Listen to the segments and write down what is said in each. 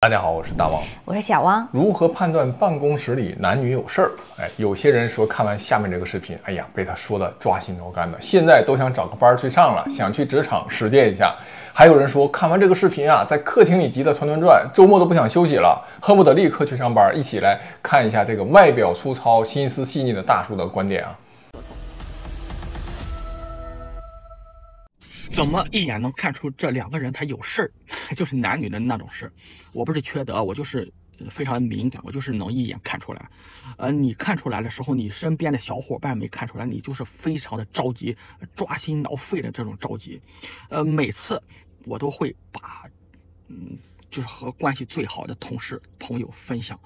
大家好，我是大王，我是小汪。如何判断办公室里男女有事儿？有些人说看完下面这个视频，哎呀，被他说的抓心挠肝的，现在都想找个班去上了，想去职场实践一下。还有人说看完这个视频啊，在客厅里急得团团轉，周末都不想休息了，恨不得立刻去上班。一起来看一下这个外表粗糙、心思細膩的大叔的觀點啊。怎麼一眼能看出這兩個人他有事兒，就是男女的那種事。我不是缺德，我就是非常的敏感，我就是能一眼看出來。你看出來的時候，你身邊的小夥伴沒看出來，你就是非常的着急，抓心撓肺的這種着急。每次我都會把就是和關係最好的同事朋友分享，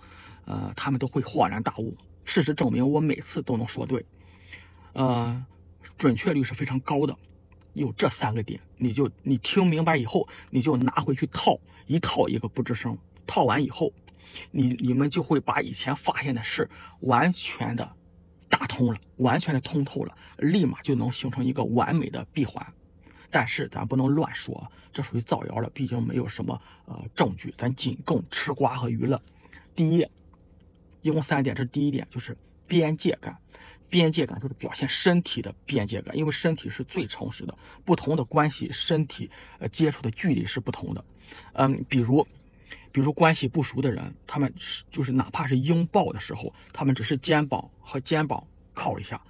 他們都會恍然大悟。事實證明，我每次都能說對，準確率是非常高的。有這三個點，你聽明白以後，你就拿回去套一個不吱聲，套完以後，你們就會把以前發現的事完全的打通了，完全的通透了，立馬就能形成一個完美的閉環。但是咱不能亂說，這屬於造謠了，畢竟沒有什麼證據，咱僅供吃瓜和娛樂。第一，一共三點，這是第一點，就是邊界感。邊界感就是表現身體的邊界感，因為身體是最誠實的，不同的關係身體接觸的距離是不同的。比如關係不熟的人，他們就是哪怕是擁抱的時候，他們只是肩膀和肩膀靠一下，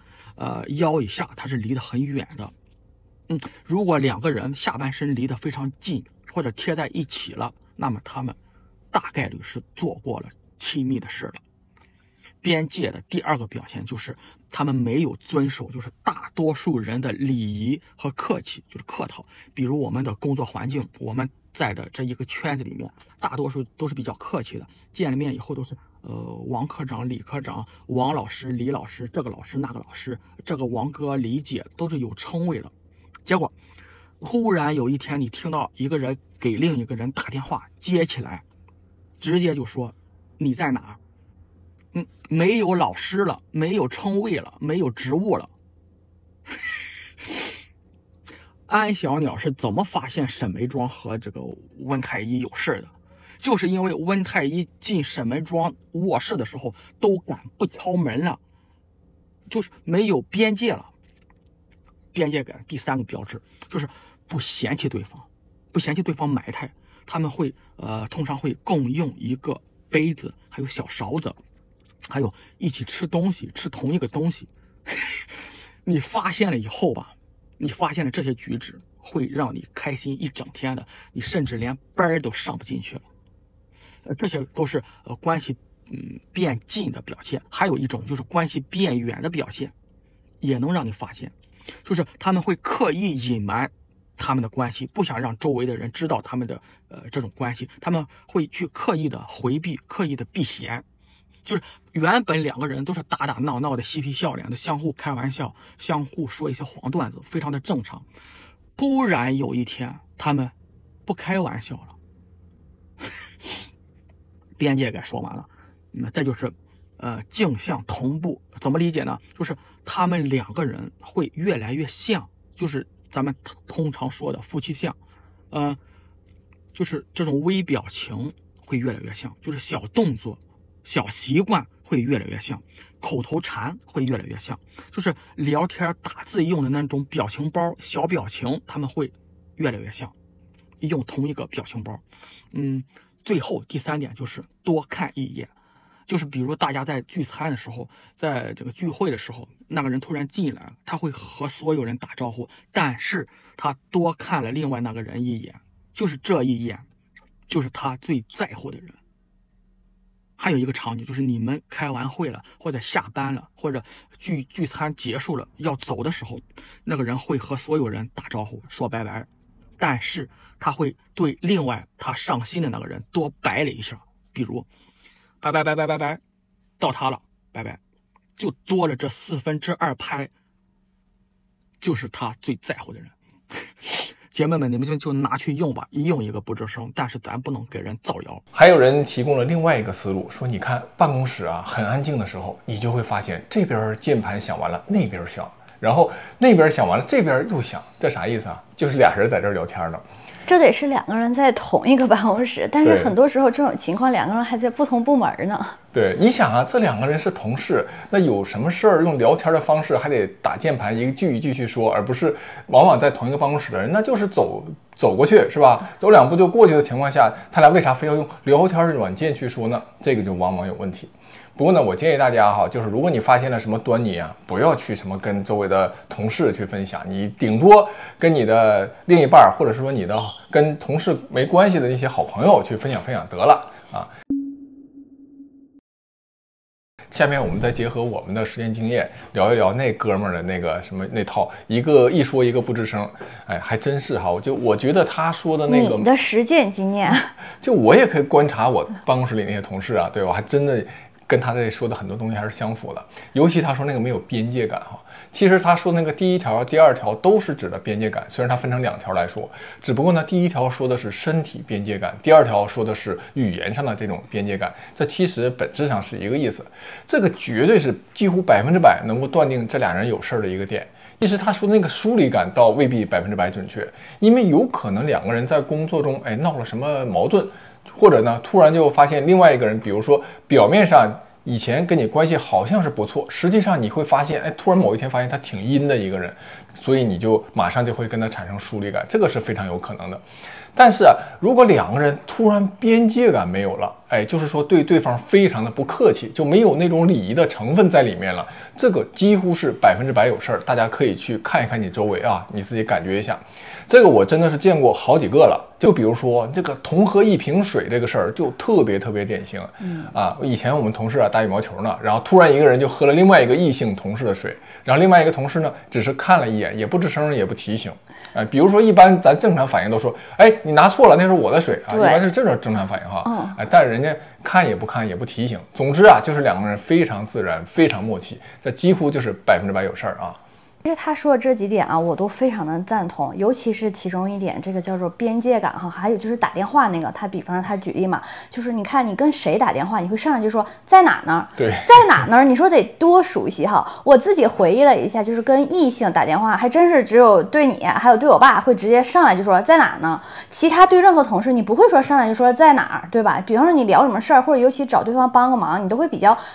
腰以下它是離得很遠的。如果兩個人下半身離得非常近或者貼在一起了，那麼他們大概率是做過了親密的事了。邊界的第二個表現就是他們沒有遵守，就是大多數人的禮儀和客氣，就是客套。比如我們的工作環境，我們在的這一個圈子裡面，大多數都是比較客氣的，見了面以後都是王科長、李科長、王老師、李老師，這個老師那個老師，這個王哥、李姐都是有稱謂的。結果突然有一天你聽到一個人給另一個人打電話，接起來直接就說你在哪？沒有老師了，沒有稱謂了，沒有職務了。安小鳥是怎麼發現沈眉莊和這個溫太醫有事的？就是因為溫太醫進沈眉莊臥室的時候都敢不敲門了，就是沒有邊界了。邊界感第三個標誌就是不嫌棄對方，不嫌棄對方埋汰，他們會通常會共用一個杯子，還有小勺子。還有一起吃東西，吃同一個東西。你發現了以後吧，你發現了這些舉止會讓你開心一整天的，你甚至連班都上不進去了。這些都是關係變近的表現。還有一種就是關係變遠的表現，也能讓你發現，就是他們會刻意隱瞞他們的關係，不想讓周圍的人知道他們的這種關係，他們會去刻意的回避，刻意的避嫌。就是原本兩個人都是打打鬧鬧的嬉皮笑臉的，相互開玩笑，相互說一些黃段子，非常的正常。突然有一天他們不開玩笑了。邊界感說完了，這就是鏡像同步。怎麼理解呢？就是他們兩個人會越來越像，就是咱們通常說的夫妻相。就是這種微表情會越來越像，就是小動作小習慣會越來越像，口頭禪會越來越像，就是聊天打字用的那種表情包、小表情，他們會越來越像，用同一個表情包。最後第三點就是多看一眼，就是比如大家在聚餐的時候，在這個聚會的時候，那個人突然進來了，他會和所有人打招呼，但是他多看了另外那個人一眼，就是這一眼，就是他最在乎的人。還有一個場景就是你們開完會了，或者下班了，或者聚餐結束了要走的時候，那個人會和所有人打招呼說拜拜，但是他會對另外他上心的那個人多拜了一下，比如拜拜拜拜拜拜，到他了拜拜，就多了這2/4拍，就是他最在乎的人。姐妹們，你們就拿去用吧，一用一個不吱聲，但是咱不能給人造謠。還有人提供了另外一個思路，說你看辦公室啊很安靜的時候，你就會發現這邊鍵盤響完了，那邊響，然後那邊響完了，這邊又響，這啥意思啊？就是俩人在這兒聊天呢。這得是2個人在同一個辦公室，但是很多時候這種情況2個人還在不同部門呢。对，你想啊，這2個人是同事，那有什麼事兒用聊天的方式，還得打鍵盤一句一句去說，而不是往往在同一個辦公室的人，那就是走過去是吧？走2步就過去的情況下，他倆為啥非要用聊天軟件去說呢？這個就往往有問題。不過呢，我建議大家哈，就是如果你發現了什麼端倪啊，不要去什麼跟周圍的同事去分享，你頂多跟你的另一半，或者說你的跟同事沒關係的那些好朋友去分享分享得了啊。下面我們再結合我們的實踐經驗，聊一聊那哥們兒的那個什麼那套，一說一個不吱聲，哎，還真是哈，我覺得他說的那个你的實踐經驗，就我也可以觀察我辦公室裡那些同事啊，對，我還真的跟他這說的很多東西還是相符的，尤其他說那個沒有邊界感哈。其實他說那個第1條、第2條都是指的邊界感，雖然它分成2條來說，只不過呢，第1條說的是身體邊界感，第2條說的是語言上的這種邊界感，這其實本質上是一個意思。這個絕對是幾乎100%能夠斷定這倆人有事兒的一個點。其實他說的那個疏離感倒未必100%準確，因為有可能2個人在工作中鬧了什麼矛盾，或者呢突然就發現另外一個人，比如說表面上以前跟你關係好像是不錯，實際上你會發現，突然某一天發現他挺陰的一個人，所以你就馬上就會跟他產生疏離感，這個是非常有可能的。但是啊，如果2個人突然邊界感沒有了，就是說對對方非常的不客氣，就沒有那種禮儀的成分在裡面了，這個幾乎是100%有事兒。大家可以去看一看你周圍啊，你自己感覺一下。這個我真的是見過好幾個了。就比如說這個同喝一瓶水這個事兒，就特別典型。以前我們同事啊打羽毛球呢，然後突然一個人就喝了另外一個異性同事的水，然後另外一個同事呢只是看了一眼，也不吱聲也不提醒。比如說一般咱正常反應都說，你拿錯了，那是我的水啊，一般是這種正常反應哈。但是人家看也不看也不提醒，總之啊，就是2個人非常自然，非常默契，這幾乎就是100%有事兒啊。其實他說的這幾點啊，我都非常的贊同，尤其是其中一點，這個叫做邊界感哈，還有就是打電話那個，他比方說他舉例嘛，就是你看你跟誰打電話，你會上來就說在哪呢？對，在哪呢？你說得多熟悉哈！我自己回憶了一下，就是跟異性打電話，還真是只有對你還有對我爸會直接上來就說在哪呢？其他對任何同事你不會說上來就說在哪兒，對吧？比方說你聊什麼事兒，或者尤其找對方幫個忙，你都會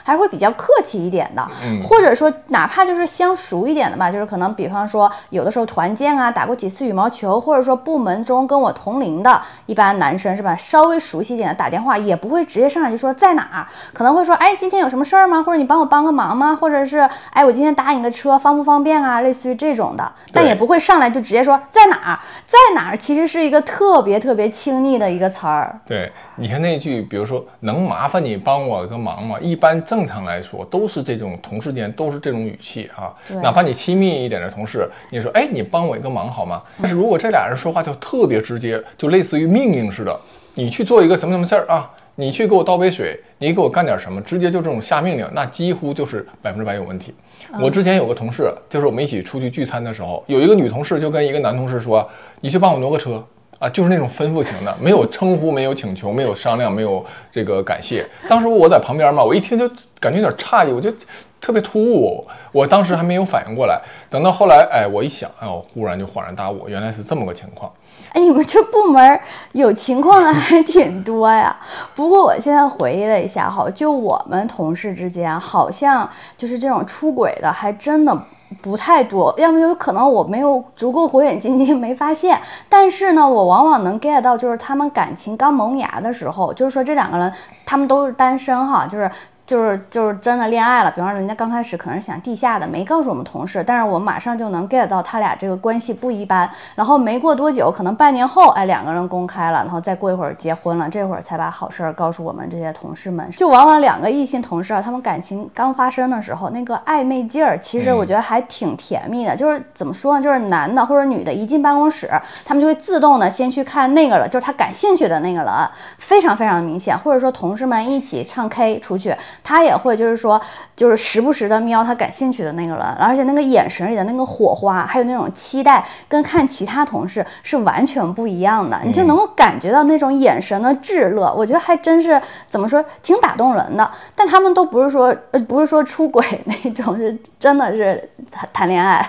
還是會比較客氣一點的，或者說哪怕就是相熟一點的吧。就是可能比方說有的時候團建啊，打過幾次羽毛球，或者說部門中跟我同齡的一般男生是吧，稍微熟悉一點的打電話也不會直接上來就說在哪兒，可能會說今天有什麼事兒嗎？或者你幫我幫個忙嗎？或者是我今天打你個車方不方便啊，類似於這種的，但也不會上來就直接說在哪兒，在哪兒其實是一個特別親昵的一個詞兒。對，你看那句比如說能麻煩你幫我個忙嗎，一般正常來說都是這種同事間都是這種語氣啊，哪怕你親密一點的同事，你說你幫我一個忙好嗎？但是如果這倆人說話就特別直接，就類似於命令似的，你去做一個什麼事兒啊，你去給我倒杯水，你給我幹點什麼，直接就這種下命令，那幾乎就是100%有問題。我之前有個同事，就是我們一起出去聚餐的時候，有一個女同事就跟一個男同事說，你去幫我挪個車啊，就是那種吩咐型的，沒有稱呼，沒有請求，沒有商量，沒有這個感謝。當時我在旁邊嘛，我一聽就感覺有點詫異，我就特別突兀，我當時還沒有反應過來。等到後來，我一想，我忽然就恍然大悟，原來是這麼個情況。你們這部門有情況的還挺多呀。不過我現在回憶了一下哈，就我們同事之間，好像就是這種出軌的還真的不太多，要麼有可能我沒有足夠火眼金睛沒發現，但是呢，我往往能 get 到，就是他們感情剛萌芽的時候，就是說這2個人他們都是單身哈，就是真的戀愛了，比方說人家剛開始可能是想地下的，沒告訴我們同事，但是我們馬上就能 get 到他倆這個關係不一般。然後沒過多久，可能半年後，2個人公開了，然後再過一會兒結婚了，這會兒才把好事兒告訴我們這些同事們。就往往2個異性同事啊，他們感情剛發生的時候，那個曖昧勁兒，其實我覺得還挺甜蜜的。就是怎麼說呢，就是男的或者女的一進辦公室，他們就會自動的先去看那個了，就是他感興趣的那個人，非常明顯。或者說同事們一起唱 K 出去，他也會就是說，就是時不時的瞄他感興趣的那個人，而且那個眼神裡的那個火花，還有那種期待，跟看其他同事是完全不一樣的。你就能夠感覺到那種眼神的炙熱，我覺得還真是怎麼說，挺打動人的。但他們都不是說出軌那種，是真的是談戀愛。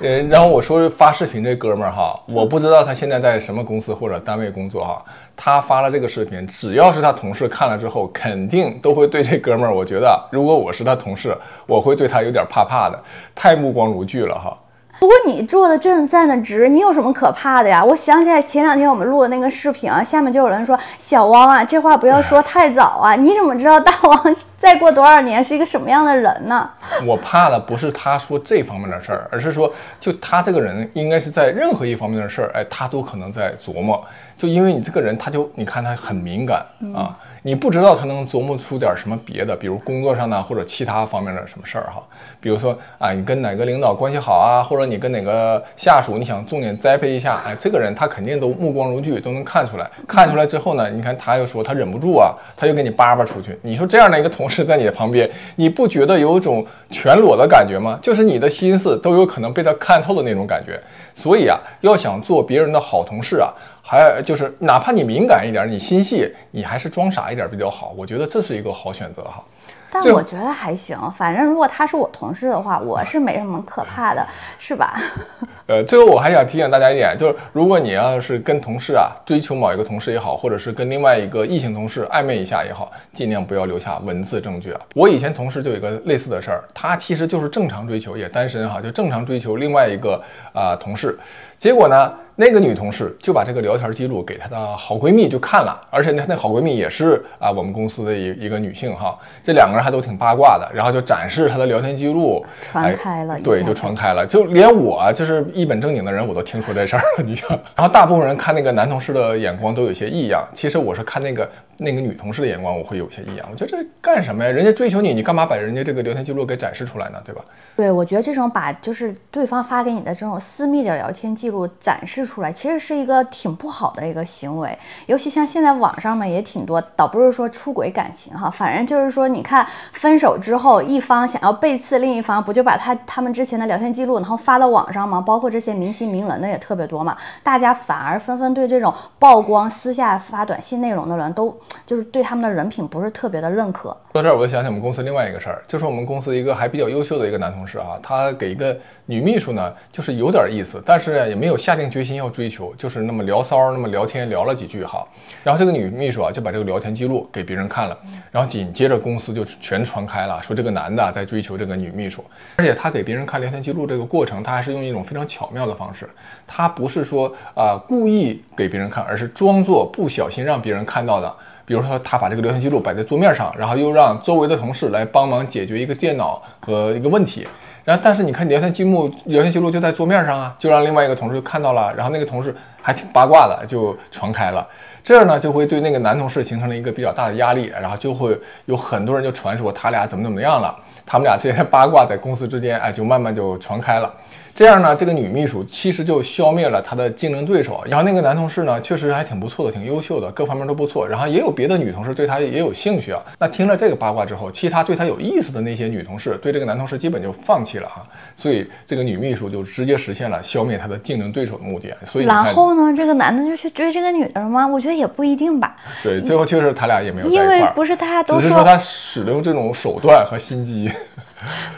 然後我說發視頻這哥們兒哈，我不知道他現在在什麼公司或者单位工作哈。他發了這個視頻，只要是他同事看了之後，肯定都會對這哥們兒，我覺得如果我是他同事，我會对他有點怕怕的，太目光如炬了哈。不过你坐的正站的直，你有什麼可怕的呀？我想起來前2天我們錄的那個視頻啊，下面就有人說小汪啊，這話不要說太早啊！你怎麼知道大王再過多少年是一個什麼樣的人呢？我怕的不是他說這方面的事兒，而是說就他這個人應該是在任何一方面的事兒，哎，他都可能在琢磨。就因為你這個人，你看他很敏感啊。你不知道他能琢磨出点什麼別的，比如工作上呢，或者其他方面的什麼事兒哈。比如說啊，你跟哪個領導關係好啊，或者你跟哪个下屬，你想重點栽培一下，哎，這個人他肯定都目光如炬，都能看出來。看出來之後呢，你看他又說他忍不住啊，他又給你叭叭出去。你說這樣的一個同事在你的旁邊，你不覺得有一種全裸的感覺嗎？就是你的心思都有可能被他看透的那種感覺。所以啊，要想做別人的好同事啊，還就是哪怕你敏感一點，你心細，你還是裝傻一點比較好。我覺得這是一個好選擇哈。但我覺得還行，反正如果他是我同事的話，我是沒什麼可怕的，是吧？最後我還想提醒大家一點，就是如果你要是跟同事啊追求某一個同事也好，或者是跟另外一個異性同事曖昧一下也好，盡量不要留下文字證據啊。我以前同事就有一個類似的事兒，他其實就是正常追求，也單身哈，就正常追求另外一個同事，結果呢，那個女同事就把這個聊天記錄給她的好閨蜜就看了，而且那好閨蜜也是我們公司的一個女性哈，這2個人還都挺八卦的，然後就展示她的聊天記錄，傳開了，對，就傳開了，就連我就是一本正經的人，我都聽說這事兒了，你想，然後大部分人看那個男同事的眼光都有些異樣，其實我是看那個女同事的眼光，我會有些異樣，我覺得這幹什麼呀？人家追求你，你幹嘛把人家這個聊天記錄給展示出來呢？對吧？對，我覺得這種把就是對方發給你的這種私密的聊天記錄展示出來，其實是一個挺不好的一個行為。尤其像現在網上面也挺多，倒不是說出軌感情哈，反正就是說，你看分手之後，一方想要背刺另一方，不就把他們之前的聊天記錄然後發到網上嗎？包括這些明星名人的也特別多嘛，大家反而紛紛對這種曝光私下發短信內容的人都就是對他們的人品不是特別的認可。說到這兒，我就想起我們公司另外一個事兒，就是我們公司一個還比較優秀的一個男同事啊，他給一個女秘書呢，就是有點意思，但是也沒有下定決心要追求，就是那麼聊騷，那麼聊天聊了幾句哈，然後這個女秘書啊就把這個聊天記錄給別人看了，然後緊接着公司就全傳開了，說這個男的在追求這個女秘書，而且他給別人看聊天記錄這個過程，他還是用一種非常巧妙的方式，他不是說故意給別人看，而是裝作不小心讓別人看到的。比如說他把這個聊天記錄擺在桌面上，然後又讓周圍的同事來幫忙解決一個電腦和一個問題，然後但是你看聊天記錄就在桌面上啊，就讓另外一個同事看到了，然後那個同事還挺八卦的就傳開了，這樣呢就會對那個男同事形成了一個比較大的壓力，然後就會有很多人就傳說他倆怎麼樣了，他們倆這些八卦在公司之間就慢慢就傳開了。這樣呢，這個女秘書其實就消滅了她的競爭對手，然後那個男同事呢，確實還挺不錯的，挺優秀的，各方面都不錯，然後也有別的女同事對他也有興趣啊。那聽了這個八卦之後，其他對他有意思的那些女同事對這個男同事基本就放棄了啊，所以這個女秘書就直接實現了消滅他的競爭對手的目的。所以然後呢，這個男的就去追這個女的了嗎？我覺得也不一定吧。對，最後確實他倆也沒有在一塊兒，因為不是大家都說，只是說他使用這種手段和心機。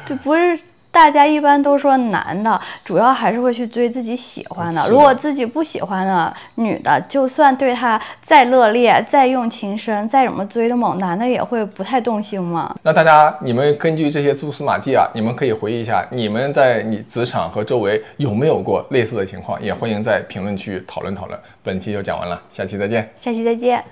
對，不是。大家一般都說男的主要還是會去追自己喜歡的，如果自己不喜歡的女的，就算對他再熱烈、再用情深、再怎麼追的猛，男的也會不太動心嘛。那大家你們根據這些蛛絲馬跡啊，你們可以回憶一下，你們在你職場和周圍有沒有過類似的情況？也歡迎在評論區討論討論。本期就講完了，下期再見。下期再見。